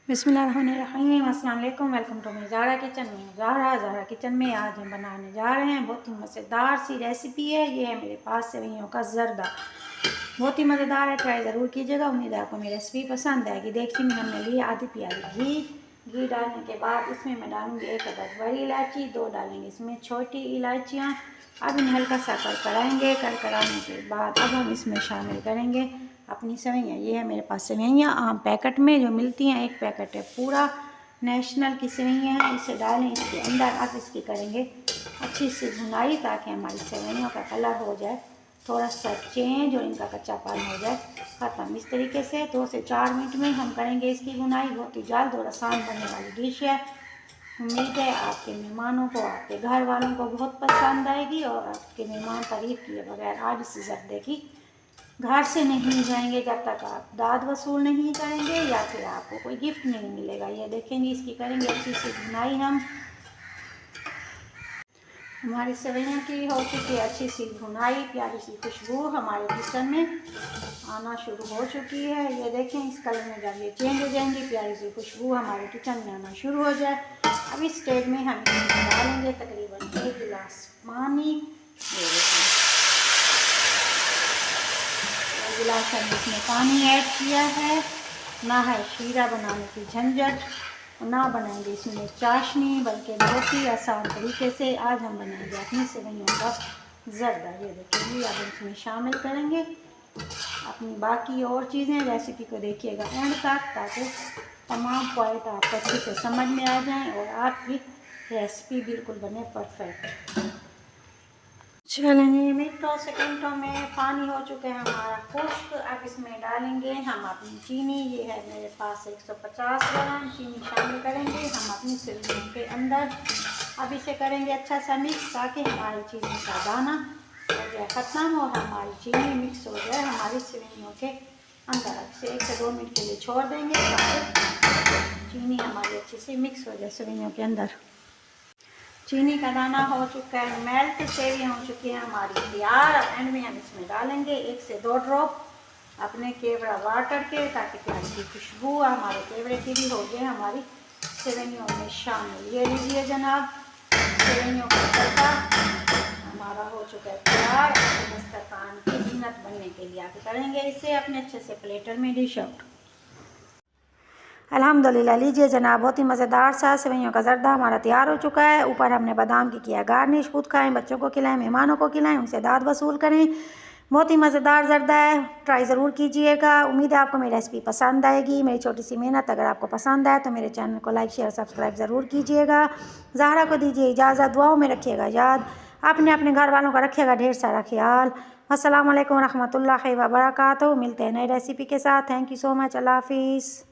बिस्मिल्लाहिर्रहमानिर्रहीम। अस्सलाम वालेकुम। Welcome to my Zara kitchen में। ज़ारा किचन में आज हम बनाने जा रहे हैं बहुत ही मज़ेदार सी रेसिपी है। ये है मेरे पास सेवइयों का ज़र्दा, बहुत ही मज़ेदार है। ट्राई ज़रूर कीजिएगा। उम्मीद है आपको मेरी रेसिपी पसंद आएगी। देखिए में हमने लिए आधी प्याली घी डालने के बाद इसमें मैं डालूँगी 1 अदद बड़ी इलायची, 2 डालेंगे इसमें छोटी इलायचियाँ। अब इन्हें हल्का सा करकराएँगे। करकराने के बाद अब हम इसमें शामिल करेंगे अपनी सेवइयाँ। ये है मेरे पास सेवइयाँ आम पैकेट में जो मिलती हैं, एक पैकेट है पूरा नेशनल की सेवइयाँ हैं। इसे डालें इसके अंदर। अब इसकी करेंगे अच्छी सी भुनाई ताकि हमारी सेवइयों का कलर हो जाए थोड़ा सा चेंज और इनका कच्चापन हो जाए ख़त्म। इस तरीके से 2 से 4 मिनट में हम करेंगे इसकी भुनाई। बहुत ही जल्द और आसान बनने वाली डिश है। उम्मीद है आपके मेहमानों को, आपके घर वालों को बहुत पसंद आएगी और आपके मेहमान तारीफ़ किए बगैर आज इस ज़र्दे की घर से नहीं जाएंगे जब तक आप दाद वसूल नहीं करेंगे या फिर आपको कोई गिफ्ट नहीं मिलेगा। ये देखेंगे इसकी करेंगे अच्छी सी भुनाई हम। हमारी सेवइयों की हो चुकी है अच्छी सी भुनाई, प्यारी सी खुशबू हमारे किचन में आना शुरू हो चुकी है। ये देखें इस कलर में जब ये चेंज हो जाएंगी, प्यारी सी खुशबू हमारे किचन में आना शुरू हो जाए, अब इस स्टेज में हम इसमें डालेंगे तकरीबन 1 गिलास पानी। गिलास हमने इसमें पानी ऐड किया है। ना है शीरा बनाने की झंझट, ना बनाएंगे इसमें चाशनी, बल्कि बहुत ही आसान तरीके से आज हम बनाएंगे अपनी सेवइयों का ज़र्दा। ये देखिए अब इसमें शामिल करेंगे अपनी बाकी और चीज़ें। रेसिपी को देखिएगा एंड तक ताकि तमाम पॉइंट आपको अच्छे से समझ में आ जाएं और आपकी रेसिपी बिल्कुल बने परफेक्ट। चलेंगे मिनटों सेकंडों में पानी हो चुका है हमारा खुश्क। अब इसमें डालेंगे हम अपनी चीनी। ये है मेरे पास 150 ग्राम चीनी शामिल करेंगे हम अपनी सेवइयों के अंदर। अब इसे करेंगे अच्छा सा मिक्स ताकि हमारी चीनी का दाना हो जाए ख़त्म और हमारी चीनी मिक्स हो जाए हमारी सेवइयों के अंदर। इसे 1 से 2 मिनट के लिए छोड़ देंगे ताकि चीनी हमारी अच्छे से मिक्स हो जाए सेवइयों के अंदर। चीनी का दाना हो चुका है मेल्ट, सेवइयाँ हो चुकी हैं हमारी तैयार। अब एंड में हम इसमें डालेंगे 1 से 2 ड्रॉप अपने केवड़ा वाटर के ताकि प्याज की खुशबू हमारे केवड़े की भी हो गए हमारी सेवइयों में शामिल। ये लीजिए जनाब, सेवइयों का तड़का हमारा हो चुका है तैयार। दस्तरखान की जीनत बनने के लिए आप करेंगे इसे अपने अच्छे से प्लेटर में डिश आउट। अल्हम्दुलिल्लाह, लीजिए जनाब, बहुत ही मज़ेदार सा सेवइयों का ज़र्दा हमारा तैयार हो चुका है। ऊपर हमने बादाम की किया गार्निश। खुद खाएं, बच्चों को खिलाएं, मेहमानों को खिलाएं, उनसे दाद वसूल करें। बहुत ही मज़ेदार ज़र्दा है, ट्राई ज़रूर कीजिएगा। उम्मीद है आपको मेरी रेसिपी पसंद आएगी। मेरी छोटी सी मेहनत अगर आपको पसंद आए तो मेरे चैनल को लाइक शेयर सब्सक्राइब ज़रूर कीजिएगा। ज़हरा को दीजिए इजाज़त, दुआओं में रखिएगा याद, अपने घर वालों का रखिएगा ढेर सारा ख्याल। अस्सलाम वालेकुम रहमतुल्लाहि व बरकातहू। मिलते हैं नई रेसिपी के साथ। Thank you so much. Allah हाफिज़।